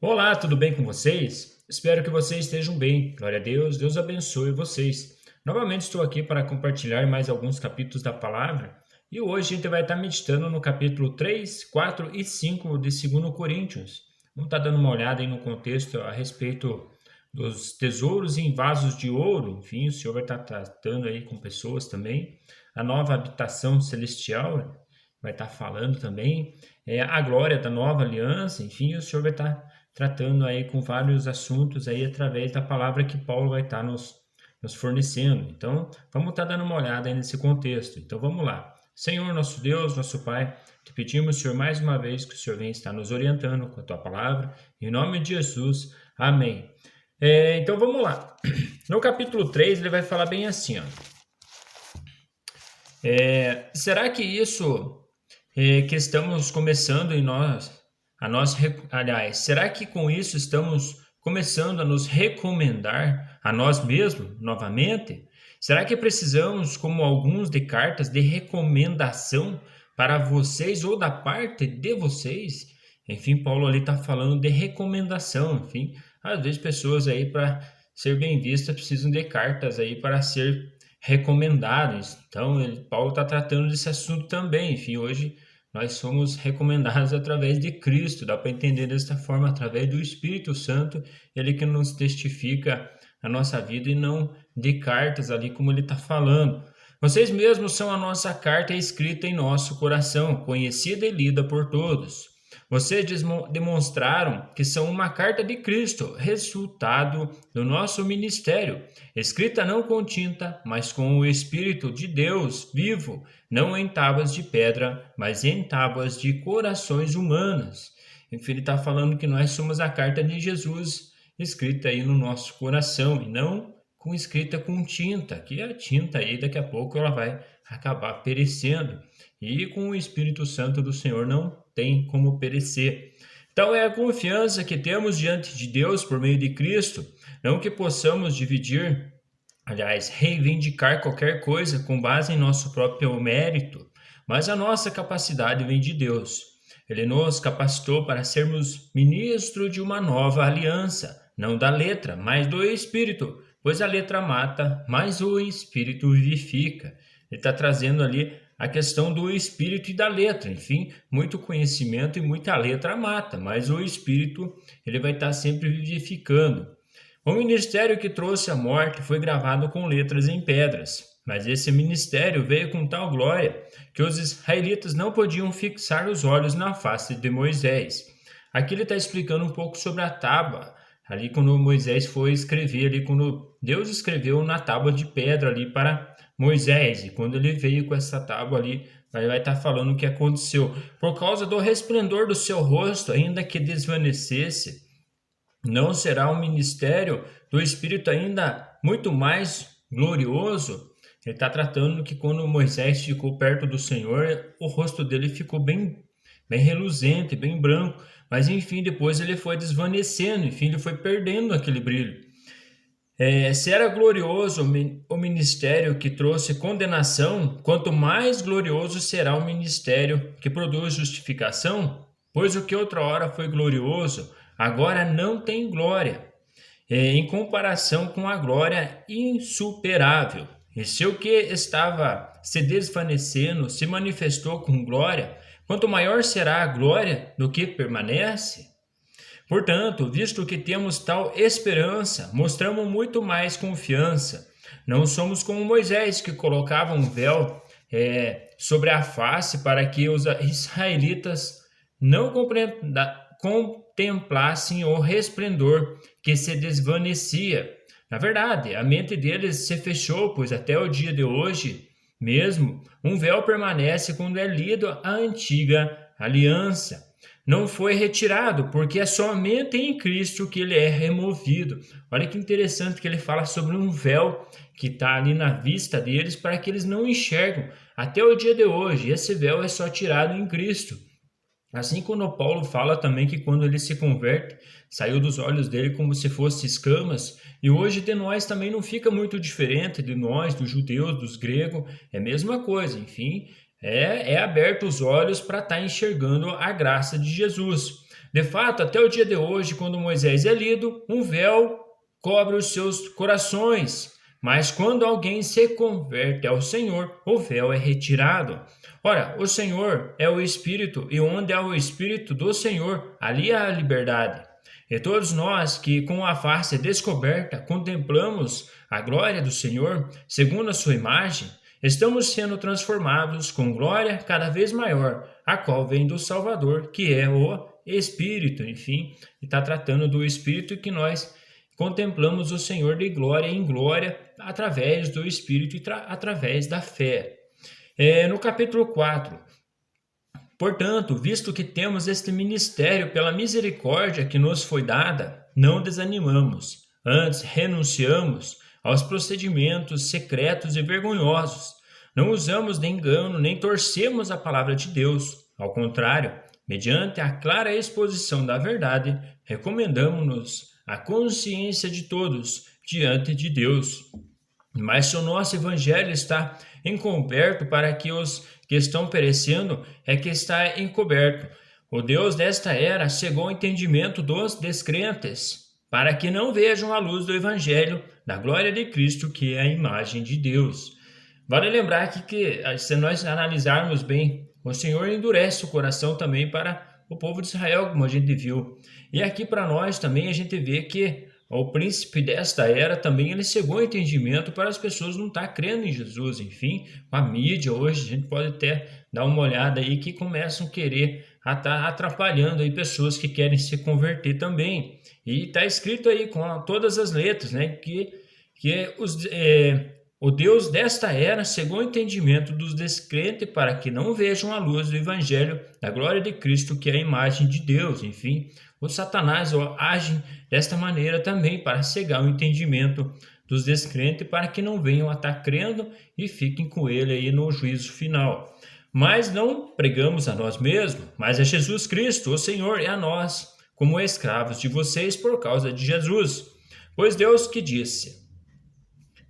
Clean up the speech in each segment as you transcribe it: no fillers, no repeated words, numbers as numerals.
Olá, tudo bem com vocês? Espero que vocês estejam bem. Glória a Deus, Deus abençoe vocês. Novamente estou aqui para compartilhar mais alguns capítulos da palavra e hoje a gente vai estar meditando no capítulo 3, 4 e 5 de 2 Coríntios. Vamos estar dando uma olhada aí no contexto a respeito dos tesouros em vasos de ouro. Enfim, o Senhor vai estar tratando aí com pessoas também. A nova habitação celestial vai estar falando também. A glória da nova aliança. Enfim, o Senhor vai estar tratando aí com vários assuntos aí através da palavra que Paulo vai estar nos fornecendo. Então, vamos estar dando uma olhada aí nesse contexto. Então, vamos lá. Senhor, nosso Deus, nosso Pai, te pedimos, Senhor, mais uma vez que o Senhor venha estar nos orientando com a tua palavra. Em nome de Jesus, amém. Então, vamos lá. No capítulo 3, ele vai falar bem assim, ó. Será que isso que estamos começando em aliás, será que com isso estamos começando a nos recomendar a nós mesmos novamente? Será que precisamos, como alguns, de cartas de recomendação para vocês ou da parte de vocês? Enfim, Paulo ali está falando de recomendação. Enfim, às vezes pessoas aí para ser bem vistas precisam de cartas aí para ser recomendados. Então, Paulo está tratando desse assunto também. Enfim, hoje nós somos recomendados através de Cristo, dá para entender desta forma, através do Espírito Santo, ele que nos testifica a nossa vida e não de cartas ali como ele está falando. Vocês mesmos são a nossa carta escrita em nosso coração, conhecida e lida por todos. Vocês demonstraram que são uma carta de Cristo, resultado do nosso ministério, escrita não com tinta, mas com o Espírito de Deus vivo, não em tábuas de pedra, mas em tábuas de corações humanos. Enfim, ele está falando que nós somos a carta de Jesus, escrita aí no nosso coração, e não escrita com tinta, que a tinta aí daqui a pouco ela vai acabar perecendo. E com o Espírito Santo do Senhor não tem como perecer. Então é a confiança que temos diante de Deus por meio de Cristo, não que possamos dividir, aliás, reivindicar qualquer coisa com base em nosso próprio mérito, mas a nossa capacidade vem de Deus. Ele nos capacitou para sermos ministros de uma nova aliança, não da letra, mas do Espírito, pois a letra mata, mas o Espírito vivifica. Ele está trazendo ali a questão do espírito e da letra. Enfim, muito conhecimento e muita letra mata, mas o espírito ele vai estar sempre vivificando. O ministério que trouxe a morte foi gravado com letras em pedras, mas esse ministério veio com tal glória que os israelitas não podiam fixar os olhos na face de Moisés. Aqui ele está explicando um pouco sobre a tábua, ali quando Moisés foi escrever, ali quando Deus escreveu na tábua de pedra ali para Moisés, e quando ele veio com essa tábua ali, vai estar falando o que aconteceu. Por causa do resplendor do seu rosto, ainda que desvanecesse, não será um ministério do Espírito ainda muito mais glorioso? Ele está tratando que quando Moisés ficou perto do Senhor, o rosto dele ficou bem reluzente, bem branco, mas enfim, depois ele foi desvanecendo, enfim, ele foi perdendo aquele brilho. Se era glorioso o ministério que trouxe condenação, quanto mais glorioso será o ministério que produz justificação, pois o que outrora foi glorioso, agora não tem glória, em comparação com a glória insuperável. E se o que estava se desvanecendo se manifestou com glória, quanto maior será a glória do que permanece? Portanto, visto que temos tal esperança, mostramos muito mais confiança. Não somos como Moisés, que colocava um véu sobre a face para que os israelitas não contemplassem o resplendor que se desvanecia. Na verdade, a mente deles se fechou, pois até o dia de hoje mesmo, um véu permanece quando é lido a antiga aliança. Não foi retirado, porque é somente em Cristo que ele é removido. Olha que interessante que ele fala sobre um véu que está ali na vista deles para que eles não enxergam até o dia de hoje. Esse véu é só tirado em Cristo. Assim como Paulo fala também que quando ele se converte, saiu dos olhos dele como se fossem escamas, e hoje de nós também não fica muito diferente de nós, dos judeus, dos gregos, é a mesma coisa, enfim, é aberto os olhos para estar enxergando a graça de Jesus. De fato, até o dia de hoje, quando Moisés é lido, um véu cobre os seus corações. Mas quando alguém se converte ao Senhor, o véu é retirado. Ora, o Senhor é o Espírito, e onde há o Espírito do Senhor, ali há a liberdade. E todos nós que, com a face descoberta, contemplamos a glória do Senhor, segundo a sua imagem, estamos sendo transformados com glória cada vez maior, a qual vem do Salvador, que é o Espírito. Enfim, está tratando do Espírito que nós contemplamos o Senhor de glória em glória através do Espírito e através da fé. No capítulo 4, portanto, visto que temos este ministério pela misericórdia que nos foi dada, não desanimamos, antes renunciamos aos procedimentos secretos e vergonhosos. Não usamos de engano nem torcemos a palavra de Deus. Ao contrário, mediante a clara exposição da verdade, recomendamos-nos a consciência de todos diante de Deus. Mas se o nosso evangelho está encoberto para que os que estão perecendo, é que está encoberto. O Deus desta era cegou o entendimento dos descrentes, para que não vejam a luz do evangelho da glória de Cristo, que é a imagem de Deus. Vale lembrar que se nós analisarmos bem, o Senhor endurece o coração também para o povo de Israel, como a gente viu. E aqui para nós também a gente vê que o príncipe desta era também ele cegou o entendimento para as pessoas não estar crendo em Jesus. Enfim, com a mídia hoje, a gente pode até dar uma olhada aí que começam a querer estar atrapalhando aí pessoas que querem se converter também. E está escrito aí com todas as letras, né, o Deus desta era cegou o entendimento dos descrentes para que não vejam a luz do evangelho da glória de Cristo, que é a imagem de Deus. Enfim, o Satanás age desta maneira também para cegar o entendimento dos descrentes para que não venham a estar crendo e fiquem com ele aí no juízo final. Mas não pregamos a nós mesmos, mas a Jesus Cristo, o Senhor, e a nós, como escravos de vocês por causa de Jesus. Pois Deus que disse: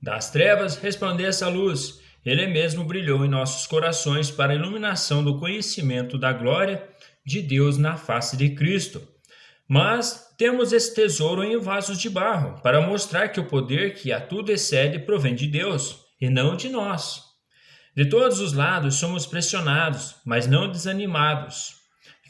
das trevas resplandeça a luz. Ele mesmo brilhou em nossos corações para a iluminação do conhecimento da glória de Deus na face de Cristo. Mas temos esse tesouro em vasos de barro, para mostrar que o poder que a tudo excede provém de Deus, e não de nós. De todos os lados somos pressionados, mas não desanimados.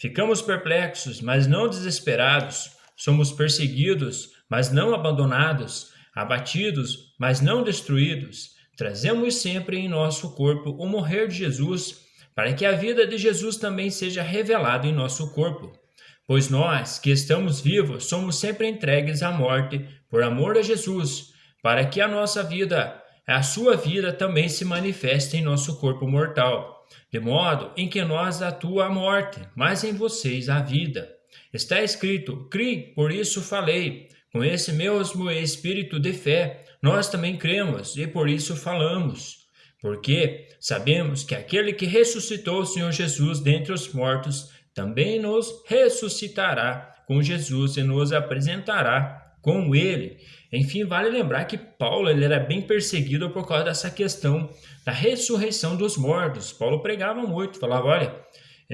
Ficamos perplexos, mas não desesperados. Somos perseguidos, mas não abandonados. Abatidos, mas não destruídos. Trazemos sempre em nosso corpo o morrer de Jesus, para que a vida de Jesus também seja revelada em nosso corpo. Pois nós, que estamos vivos, somos sempre entregues à morte por amor a Jesus, para que a nossa vida, a sua vida também se manifeste em nosso corpo mortal, de modo em que nós atua a morte, mas em vocês a vida. Está escrito: cri, por isso falei. Com esse mesmo espírito de fé, nós também cremos e por isso falamos. Porque sabemos que aquele que ressuscitou o Senhor Jesus dentre os mortos também nos ressuscitará com Jesus e nos apresentará com ele. Enfim, vale lembrar que Paulo ele era bem perseguido por causa dessa questão da ressurreição dos mortos. Paulo pregava muito, falava: olha,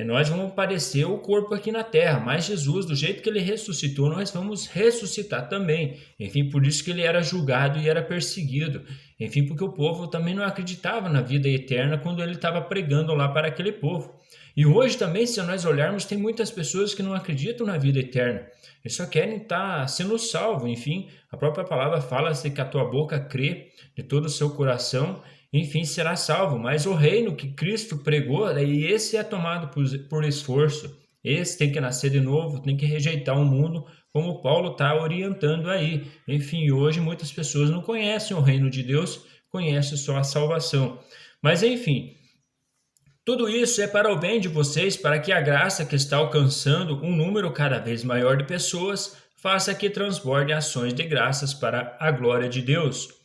nós vamos padecer o corpo aqui na terra, mas Jesus, do jeito que ele ressuscitou, nós vamos ressuscitar também. Enfim, por isso que ele era julgado e era perseguido. Enfim, porque o povo também não acreditava na vida eterna quando ele estava pregando lá para aquele povo. E hoje também, se nós olharmos, tem muitas pessoas que não acreditam na vida eterna. Eles só querem estar sendo salvos. Enfim, a própria palavra fala-se que a tua boca crê de todo o seu coração, enfim, será salvo. Mas o reino que Cristo pregou, e esse é tomado por esforço. Esse tem que nascer de novo, tem que rejeitar o mundo, como Paulo está orientando aí. Enfim, hoje muitas pessoas não conhecem o reino de Deus, conhecem só a salvação. Mas enfim, tudo isso é para o bem de vocês, para que a graça que está alcançando um número cada vez maior de pessoas faça que transborde ações de graças para a glória de Deus.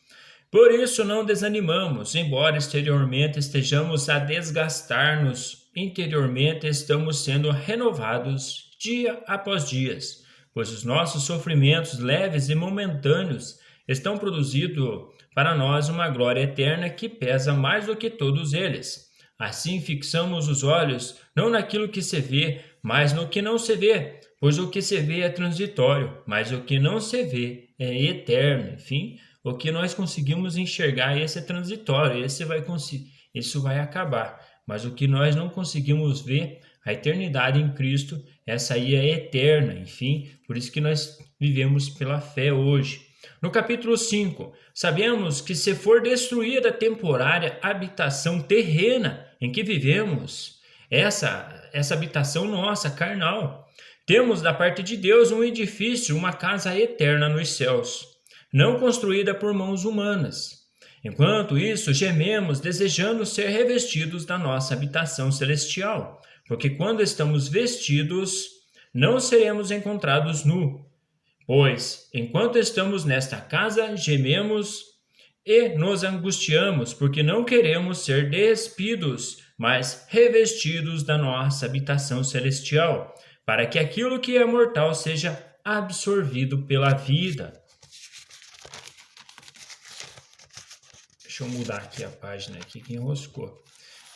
Por isso não desanimamos, embora exteriormente estejamos a desgastar-nos, interiormente estamos sendo renovados dia após dia, pois os nossos sofrimentos leves e momentâneos estão produzindo para nós uma glória eterna que pesa mais do que todos eles. Assim fixamos os olhos não naquilo que se vê, mas no que não se vê, Pois o que se vê é transitório, mas o que não se vê é eterno. Enfim, o que nós conseguimos enxergar, esse é transitório, isso vai acabar. Mas o que nós não conseguimos ver, a eternidade em Cristo, essa aí é eterna. Enfim, por isso que nós vivemos pela fé hoje. No capítulo 5, sabemos que se for destruída a temporária habitação terrena em que vivemos, essa habitação nossa, carnal, temos da parte de Deus um edifício, uma casa eterna nos céus, não construída por mãos humanas. Enquanto isso, gememos, desejando ser revestidos da nossa habitação celestial, porque quando estamos vestidos, não seremos encontrados nu. Pois, enquanto estamos nesta casa, gememos e nos angustiamos, porque não queremos ser despidos, mas revestidos da nossa habitação celestial, para que aquilo que é mortal seja absorvido pela vida. Deixa eu mudar aqui a página aqui que enroscou.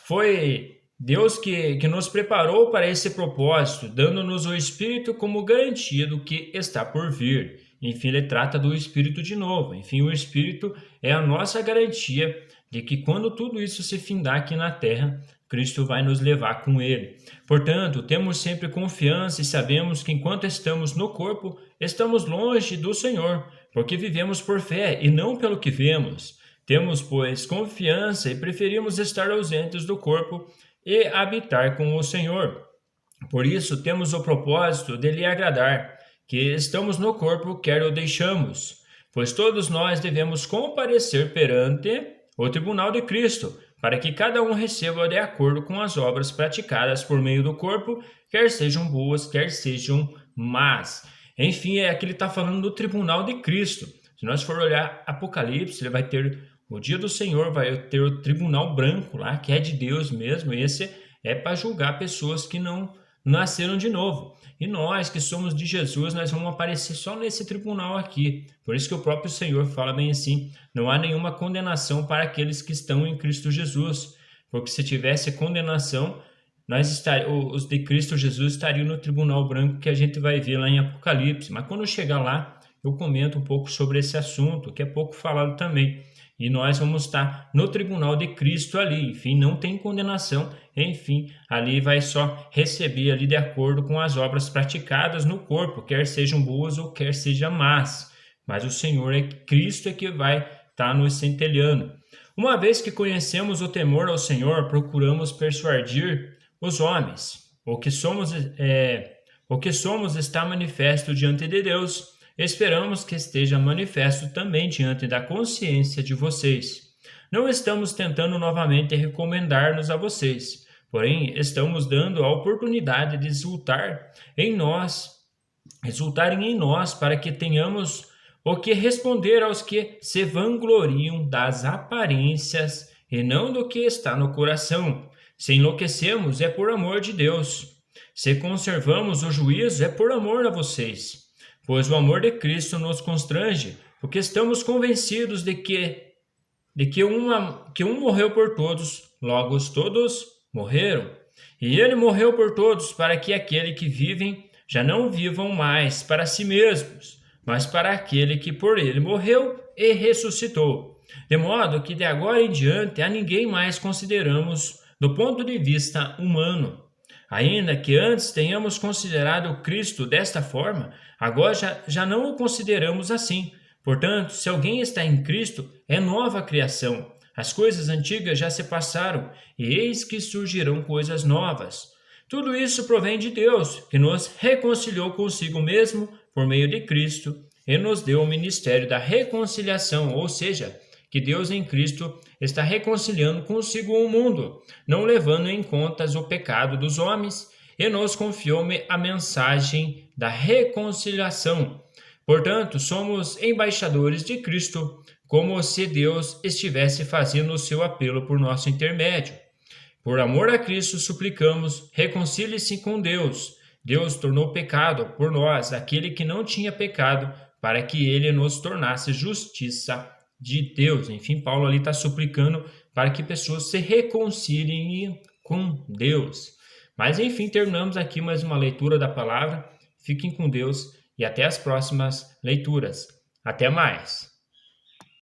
Foi Deus que nos preparou para esse propósito, dando-nos o Espírito como garantia do que está por vir. Enfim, ele trata do Espírito de novo. Enfim, o Espírito é a nossa garantia de que quando tudo isso se findar aqui na terra, Cristo vai nos levar com ele. Portanto, temos sempre confiança e sabemos que enquanto estamos no corpo, estamos longe do Senhor, porque vivemos por fé e não pelo que vemos. Temos, pois, confiança e preferimos estar ausentes do corpo e habitar com o Senhor. Por isso, temos o propósito de lhe agradar, que estamos no corpo, quer o deixamos, pois todos nós devemos comparecer perante o tribunal de Cristo, para que cada um receba de acordo com as obras praticadas por meio do corpo, quer sejam boas, quer sejam más. Enfim, é que ele está falando do tribunal de Cristo. Se nós for olhar Apocalipse, ele vai ter o dia do Senhor, vai ter o tribunal branco lá, que é de Deus mesmo. Esse é para julgar pessoas que não nasceram de novo. E nós que somos de Jesus, nós vamos aparecer só nesse tribunal aqui. Por isso que o próprio Senhor fala bem assim, não há nenhuma condenação para aqueles que estão em Cristo Jesus. Porque se tivesse condenação, os de Cristo Jesus estariam no tribunal branco que a gente vai ver lá em Apocalipse. Mas quando chegar lá, eu comento um pouco sobre esse assunto, que é pouco falado também. E nós vamos estar no tribunal de Cristo ali. Enfim, não tem condenação. Enfim, ali vai só receber ali de acordo com as obras praticadas no corpo, quer sejam boas ou quer sejam más. Mas o Senhor Cristo é que vai estar nos centelhando. Uma vez que conhecemos o temor ao Senhor, procuramos persuadir os homens. O que somos está manifesto diante de Deus. Esperamos que esteja manifesto também diante da consciência de vocês. Não estamos tentando novamente recomendar-nos a vocês, porém estamos dando a oportunidade de resultarem em nós para que tenhamos o que responder aos que se vangloriam das aparências e não do que está no coração. Se enlouquecemos é por amor de Deus. Se conservamos o juízo é por amor a vocês. Pois o amor de Cristo nos constrange, porque estamos convencidos de que um morreu por todos, logo todos morreram. E ele morreu por todos, para que aquele que vivem já não vivam mais para si mesmos, mas para aquele que por ele morreu e ressuscitou. De modo que de agora em diante a ninguém mais consideramos do ponto de vista humano. Ainda que antes tenhamos considerado Cristo desta forma, agora já não o consideramos assim. Portanto, se alguém está em Cristo, é nova criação. As coisas antigas já se passaram, e eis que surgirão coisas novas. Tudo isso provém de Deus, que nos reconciliou consigo mesmo por meio de Cristo, e nos deu o ministério da reconciliação, ou seja, que Deus em Cristo está reconciliando consigo o mundo, não levando em conta o pecado dos homens, e nos confiou a mensagem da reconciliação. Portanto, somos embaixadores de Cristo, como se Deus estivesse fazendo o seu apelo por nosso intermédio. Por amor a Cristo, suplicamos, reconcilie-se com Deus. Deus tornou pecado por nós aquele que não tinha pecado, para que ele nos tornasse justiça de Deus. Enfim, Paulo ali está suplicando para que pessoas se reconciliem com Deus. Mas enfim, terminamos aqui mais uma leitura da palavra. Fiquem com Deus e até as próximas leituras. Até mais!